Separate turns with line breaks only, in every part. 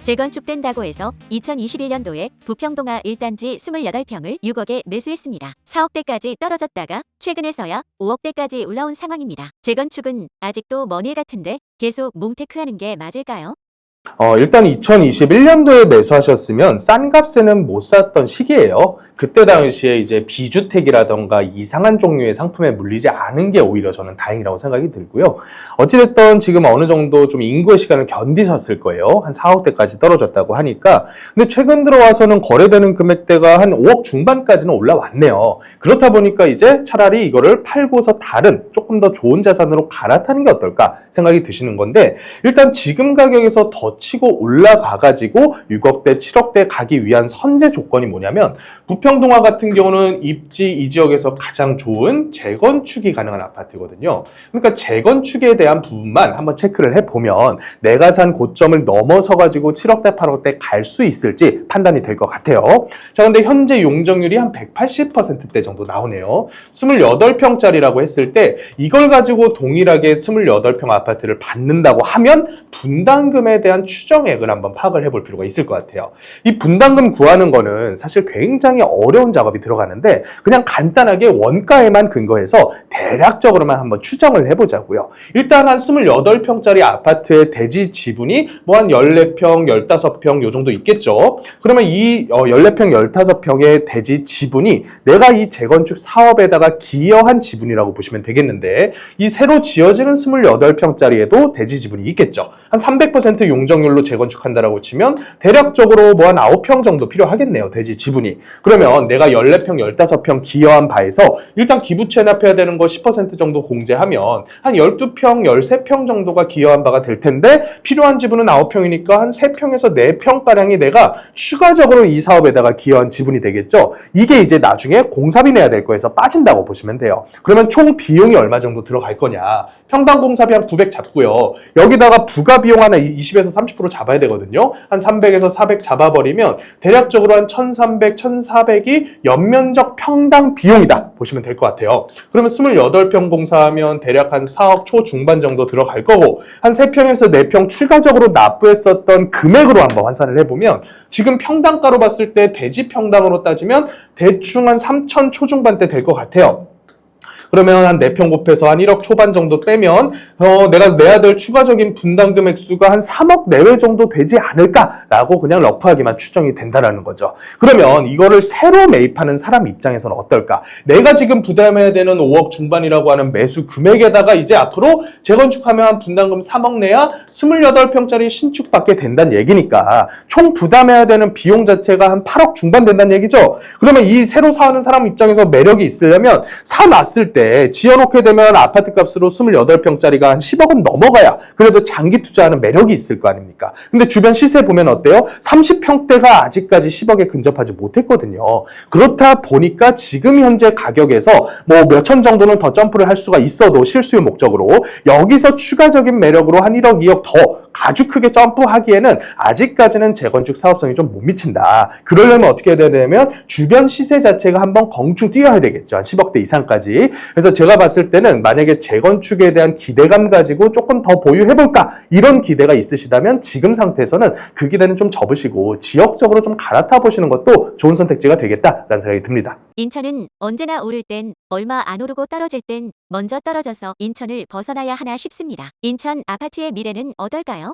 재건축된다고 해서 2021년도에 부평동아 1단지 28평을 6억에 매수했습니다. 4억대까지 떨어졌다가 최근에서야 5억대까지 올라온 상황입니다. 재건축은 아직도 먼 일 같은데 계속 몽테크하는 게 맞을까요?
일단 2021년도에 매수하셨으면 싼 값에는 못 샀던 시기예요. 그때 당시에 이제 비주택이라던가 이상한 종류의 상품에 물리지 않은 게 오히려 저는 다행이라고 생각이 들고요. 어찌됐든 지금 어느 정도 좀 인고의 시간을 견디셨을 거예요. 한 4억대까지 떨어졌다고 하니까. 근데 최근 들어와서는 거래되는 금액대가 한 5억 중반까지는 올라왔네요. 그렇다 보니까 이제 차라리 이거를 팔고서 다른 조금 더 좋은 자산으로 갈아타는 게 어떨까 생각이 드시는 건데, 일단 지금 가격에서 더 치고 올라가가지고 6억대, 7억대 가기 위한 선제 조건이 뭐냐면, 부평동화 같은 경우는 입지 이 지역에서 가장 좋은 재건축이 가능한 아파트거든요. 그러니까 재건축에 대한 부분만 한번 체크를 해보면 내가 산 고점을 넘어서 가지고 7억대, 8억대 갈 수 있을지 판단이 될 것 같아요. 자, 근데 현재 용적률이 한 180%대 정도 나오네요. 28평짜리라고 했을 때 이걸 가지고 동일하게 28평 아파트를 받는다고 하면 분담금에 대한 추정액을 한번 파악을 해볼 필요가 있을 것 같아요. 이 분담금 구하는 거는 사실 굉장히 어려운 작업이 들어가는데, 그냥 간단하게 원가에만 근거해서 대략적으로만 한번 추정을 해보자고요. 일단 한 28평짜리 아파트의 대지 지분이 뭐 한 14평, 15평 요 정도 있겠죠. 그러면 이 14평, 15평의 대지 지분이 내가 이 재건축 사업에다가 기여한 지분이라고 보시면 되겠는데, 이 새로 지어지는 28평짜리에도 대지 지분이 있겠죠. 한 300% 용적률로 재건축한다라고 치면 대략적으로 뭐 한 9평 정도 필요하겠네요, 대지 지분이. 그러면 내가 14평, 15평 기여한 바에서 일단 기부 체납해야 되는 거 10% 정도 공제하면 한 12평, 13평 정도가 기여한 바가 될 텐데, 필요한 지분은 9평이니까 한 3평에서 4평가량이 내가 추가적으로 이 사업에다가 기여한 지분이 되겠죠. 이게 이제 나중에 공사비 내야 될 거에서 빠진다고 보시면 돼요. 그러면 총 비용이 얼마 정도 들어갈 거냐. 평당 공사비 한 900 잡고요. 여기다가 부가 비용 하나 20에서 30% 잡아야 되거든요. 한 300에서 400 잡아버리면 대략적으로 한 1300, 1400이 연면적 평당 비용이다 보시면 될 것 같아요. 그러면 28평 공사하면 대략 한 4억 초중반 정도 들어갈 거고, 한 3평에서 4평 추가적으로 납부했었던 금액으로 한번 환산을 해보면 지금 평당가로 봤을 때 대지 평당으로 따지면 대충 한 3천 초중반대 될 것 같아요. 그러면 한 4평 곱해서 한 1억 초반 정도 빼면 내가 내야 될 추가적인 분담 금액 수가 한 3억 내외 정도 되지 않을까라고 그냥 러프하게만 추정이 된다라는 거죠. 그러면 이거를 새로 매입하는 사람 입장에서는 어떨까? 내가 지금 부담해야 되는 5억 중반이라고 하는 매수 금액에다가 이제 앞으로 재건축하면 한 분담금 3억 내야 28평짜리 신축받게 된다는 얘기니까 총 부담해야 되는 비용 자체가 한 8억 중반 된다는 얘기죠. 그러면 이 새로 사는 사람 입장에서 매력이 있으려면 사놨을 때 지어놓게 되면 아파트 값으로 28평짜리가 한 10억은 넘어가야 그래도 장기 투자하는 매력이 있을 거 아닙니까? 근데 주변 시세 보면 어때요? 30평대가 아직까지 10억에 근접하지 못했거든요. 그렇다 보니까 지금 현재 가격에서 뭐 몇천 정도는 더 점프를 할 수가 있어도 실수요 목적으로 여기서 추가적인 매력으로 한 1억, 2억 더 아주 크게 점프하기에는 아직까지는 재건축 사업성이 좀 못 미친다. 그러려면 어떻게 해야 되냐면 주변 시세 자체가 한번 공중 뛰어야 되겠죠. 한 10억대 이상까지. 그래서 제가 봤을 때는 만약에 재건축에 대한 기대감 가지고 조금 더 보유해볼까 이런 기대가 있으시다면 지금 상태에서는 그 기대는 좀 접으시고 지역적으로 좀 갈아타 보시는 것도 좋은 선택지가 되겠다라는 생각이 듭니다.
인천은 언제나 오를 땐 얼마 안 오르고 떨어질 땐 먼저 떨어져서 인천을 벗어나야 하나 싶습니다. 인천 아파트의 미래는 어떨까요?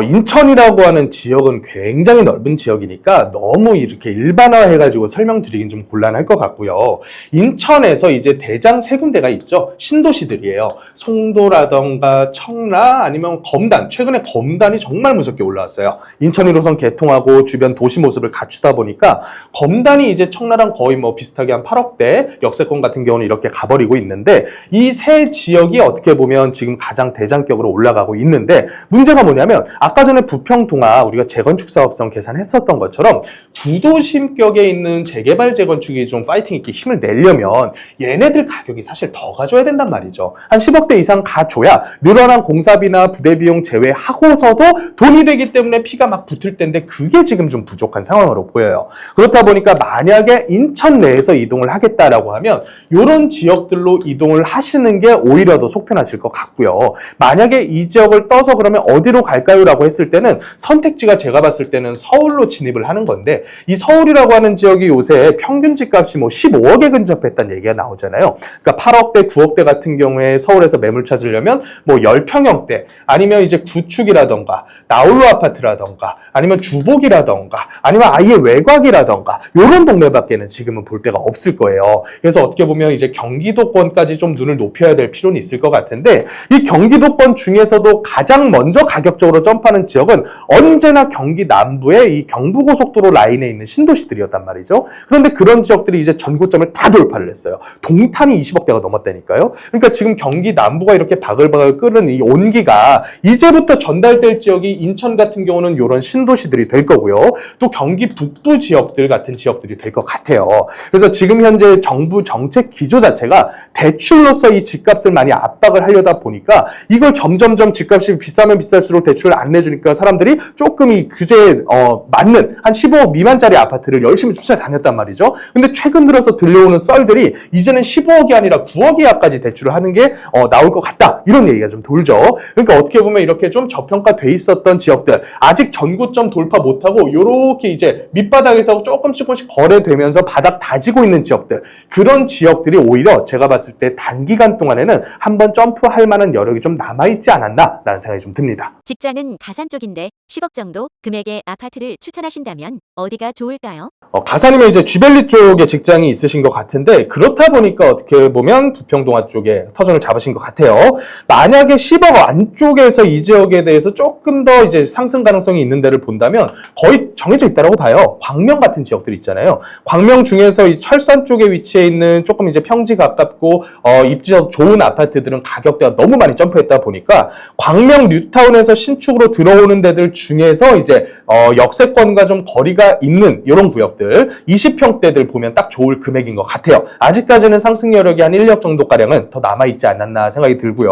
인천이라고 하는 지역은 굉장히 넓은 지역이니까 너무 이렇게 일반화해가지고 설명드리긴 좀 곤란할 것 같고요. 인천에서 이제 대장 세 군데가 있죠. 신도시들이에요. 송도라던가 청라 아니면 검단. 최근에 검단이 정말 무섭게 올라왔어요. 인천 1호선 개통하고 주변 도시 모습을 갖추다 보니까 검단이 이제 청라랑 거의 뭐 비슷하게 한 8억대, 역세권 같은 경우는 이렇게 가버리고 있는데, 이 세 지역이 어떻게 보면 지금 가장 대장격으로 올라가고 있는데, 문제가 뭐냐면 아까 전에 부평동화 우리가 재건축 사업성 계산했었던 것처럼 구도심격에 있는 재개발 재건축이 좀 파이팅 있게 힘을 내려면 얘네들 가격이 사실 더 가져야 된단 말이죠. 한 10억대 이상 가줘야 늘어난 공사비나 부대 비용 제외하고서도 돈이 되기 때문에 피가 막 붙을 텐데 그게 지금 좀 부족한 상황으로 보여요. 그렇다 보니까 만약에 인천 내에서 이동을 하겠다라고 하면 이런 지역들로 이동을 하시는 게 오히려 더 속편하실 것 같고요. 만약에 이 지역을 떠서 그러면 어디로 갈까요? 라고 했을 때는 선택지가 제가 봤을 때는 서울로 진입을 하는 건데 이 서울이라고 하는 지역이 요새 평균 집값이 뭐 15억에 근접했다는 얘기가 나오잖아요. 그러니까 8억대, 9억대 같은 경우에 서울에서 매물 찾으려면 뭐 10평형대 아니면 이제 구축이라던가 나홀로 아파트라던가 아니면 주복이라던가 아니면 아예 외곽이라던가 이런 동네밖에는 지금은 볼 데가 없을 거예요. 그래서 어떻게 보면 이제 경기도권까지 좀 눈을 높여야 될 필요는 있을 것 같은데 이 경기도권 중에서도 가장 먼저 가격적으로 점프하는 지역은 언제나 경기 남부의 이 경부고속도로 라인에 있는 신도시들이었단 말이죠. 그런데 그런 지역들이 이제 전고점을 다 돌파를 했어요. 동탄이 20억대가 넘었다니까요. 그러니까 지금 경기 남부가 이렇게 바글바글 끓는 이 온기가 이제부터 전달될 지역이 인천 같은 경우는 이런 신도시들이 될 거고요. 또 경기 북부 지역들 같은 지역들이 될 것 같아요. 그래서 지금 현재 정부 정책 기조 자체가 대출로서 이 집값을 많이 압박을 하려다 보니까 이걸 점점점 집값이 비싸면 비쌀수록 대출을 안 내주니까 사람들이 조금 이 규제에 맞는 한 15억 미만짜리 아파트를 열심히 쫓아다녔단 말이죠. 근데 최근 들어서 들려오는 썰들이 이제는 15억이 아니라 9억 이하까지 대출을 하는 게 나올 것 같다. 이런 얘기가 좀 돌죠. 그러니까 어떻게 보면 이렇게 좀 저평가돼 있었던 지역들 아직 전고점 돌파 못하고 이렇게 이제 밑바닥에서 조금씩 거래되면서 바닥 다지고 있는 지역들 그런 지역들이 오히려 제가 봤을 때 단기간 동안에는 한번 점프할 만한 여력이 좀 남아있지 않았나라는 생각이 좀 듭니다.
직장은 가산 쪽인데 10억 정도 금액의 아파트를 추천하신다면 어디가 좋을까요?
가산이면 이제 쥐밸리 쪽에 직장이 있으신 것 같은데 그렇다 보니까 어떻게 보면 부평동화 쪽에 터전을 잡으신 것 같아요. 만약에 10억 안쪽에서 이 지역에 대해서 조금 더 이제 상승 가능성이 있는 데를 본다면 거의 정해져 있다라고 봐요. 광명 같은 지역들 있잖아요. 광명 중에서 이 철산 쪽에 위치해 있는 조금 이제 평지 가깝고 입지적 좋은 아파트들은 가격대가 너무 많이 점프했다 보니까 광명 뉴타운에서 신축으로 들어오는 데들 중에서 이제 역세권과 좀 거리가 있는 이런 구역들 20평대들 보면 딱 좋을 금액인 것 같아요. 아직까지는 상승 여력이 한 1억 정도가량은 더 남아있지 않았나 생각이 들고요.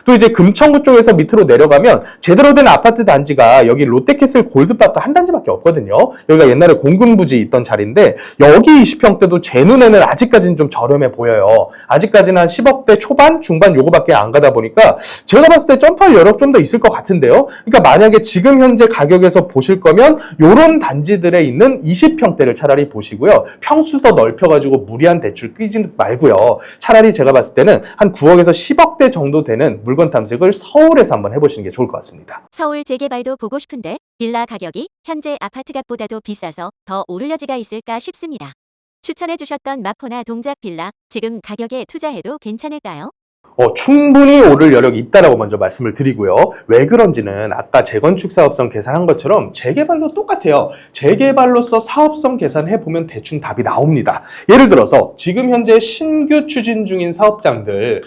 또 이제 금천구 쪽에서 밑으로 내려가면 제대로 된 아파트 단지가 여기 롯데캐슬 골드파크 한 단지밖에 없거든요. 여기가 옛날에 공군부지 있던 자리인데 여기 20평대도 제 눈에는 아직까지는 좀 저렴해 보여요. 아직까지는 한 10억대 초반, 중반 요거밖에 안 가다 보니까 제가 봤을 때 점프할 여력 좀 더 있을 것 같은데요. 그러니까 만약에 지금 현재 가격에서 보실 거면 요런 단지들에 있는 20평대를 차라리 보시고요. 평수 더 넓혀가지고 무리한 대출 끼지 말고요. 차라리 제가 봤을 때는 한 9억에서 10억대 정도 되는 물건 탐색을 서울에서 한번 해보시는 게 좋을 것 같습니다.
서울 재개발도 보고 싶은데 빌라 가격이 현재 아파트 값보다도 비싸서 더 오를 여지가 있을까 싶습니다. 추천해주셨던 마포나 동작 빌라 지금 가격에 투자해도 괜찮을까요?
충분히 오를 여력이 있다라고 먼저 말씀을 드리고요. 왜 그런지는 아까 재건축 사업성 계산한 것처럼 재개발도 똑같아요. 재개발로서 사업성 계산해보면 대충 답이 나옵니다. 예를 들어서 지금 현재 신규 추진 중인 사업장들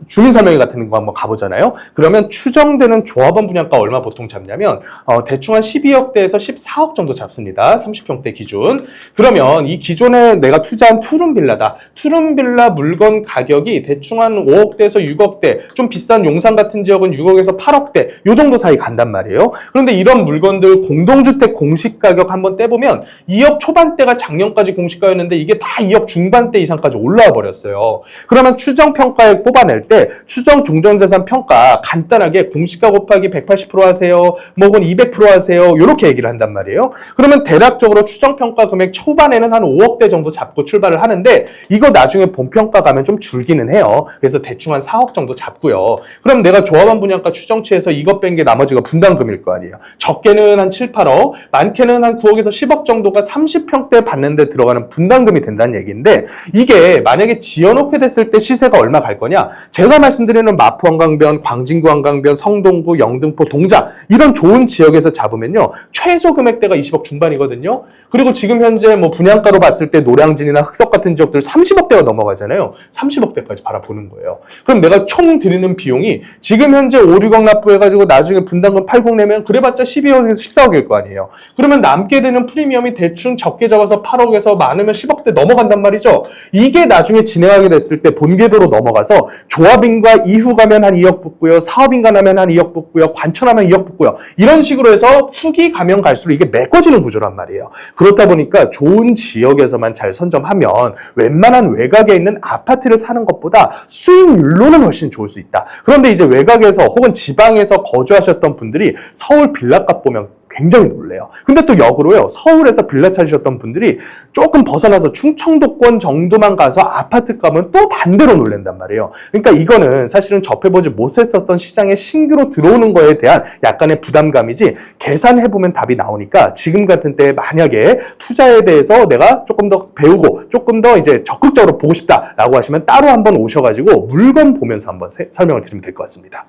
주민설명회 같은 거 한번 가보잖아요. 그러면 추정되는 조합원 분양가 얼마 보통 잡냐면 대충 한 12억대에서 14억 정도 잡습니다. 30평대 기준. 그러면 이 기존에 내가 투자한 투룸 빌라다. 투룸 빌라 물건 가격이 대충 한 5억대에서 6억대, 좀 비싼 용산 같은 지역은 6억에서 8억대 요 정도 사이 간단 말이에요. 그런데 이런 물건들 공동주택 공시가격 한번 떼보면 2억 초반대가 작년까지 공시가였는데 이게 다 2억 중반대 이상까지 올라와 버렸어요. 그러면 추정평가액 뽑아낼 때 추정 종전재산 평가 간단하게 공시가 곱하기 180% 하세요. 뭐건 200% 하세요. 이렇게 얘기를 한단 말이에요. 그러면 대략적으로 추정평가 금액 초반에는 한 5억대 정도 잡고 출발을 하는데 이거 나중에 본평가 가면 좀 줄기는 해요. 그래서 대충 한 4억 정도 잡고요. 그럼 내가 조합원 분양가 추정치에서 이것 뺀 게 나머지가 분담금일 거 아니에요. 적게는 한 7, 8억, 많게는 한 9억에서 10억 정도가 30평대 받는 데 들어가는 분담금이 된다는 얘기인데 이게 만약에 지어놓게 됐을 때 시세가 얼마 갈 거냐? 제가 말씀드리는 마포 한강변, 광진구 한강변, 성동구, 영등포, 동작 이런 좋은 지역에서 잡으면요. 최소 금액대가 20억 중반이거든요. 그리고 지금 현재 뭐 분양가로 봤을 때 노량진이나 흑석 같은 지역들 30억대가 넘어가잖아요. 30억대까지 바라보는 거예요. 그럼 내가 총 드리는 비용이 지금 현재 5, 6억 납부해가지고 나중에 분담금 8억 내면 그래봤자 12억에서 14억일 거 아니에요. 그러면 남게 되는 프리미엄이 대충 적게 잡아서 8억에서 많으면 10억대 넘어간단 말이죠. 이게 나중에 진행하게 됐을 때 본궤도로 넘어가서 조합인가 이후 가면 한 2억 붙고요. 사업인가 나면 한 2억 붙고요. 관천하면 2억 붙고요. 이런 식으로 해서 후기 가면 갈수록 이게 메꿔지는 구조란 말이에요. 그렇다 보니까 좋은 지역에서만 잘 선점하면 웬만한 외곽에 있는 아파트를 사는 것보다 수익률로는 훨씬 좋을 수 있다. 그런데 이제 외곽에서 혹은 지방에서 거주하셨던 분들이 서울 빌라값 보면 굉장히 놀래요. 근데 또 역으로요. 서울에서 빌라 찾으셨던 분들이 조금 벗어나서 충청도권 정도만 가서 아파트 값은 또 반대로 놀랜단 말이에요. 그러니까 이거는 사실은 접해보지 못했었던 시장에 신규로 들어오는 거에 대한 약간의 부담감이지 계산해보면 답이 나오니까 지금 같은 때에 만약에 투자에 대해서 내가 조금 더 배우고 조금 더 이제 적극적으로 보고 싶다라고 하시면 따로 한번 오셔가지고 물건 보면서 한번 설명을 드리면 될 것 같습니다.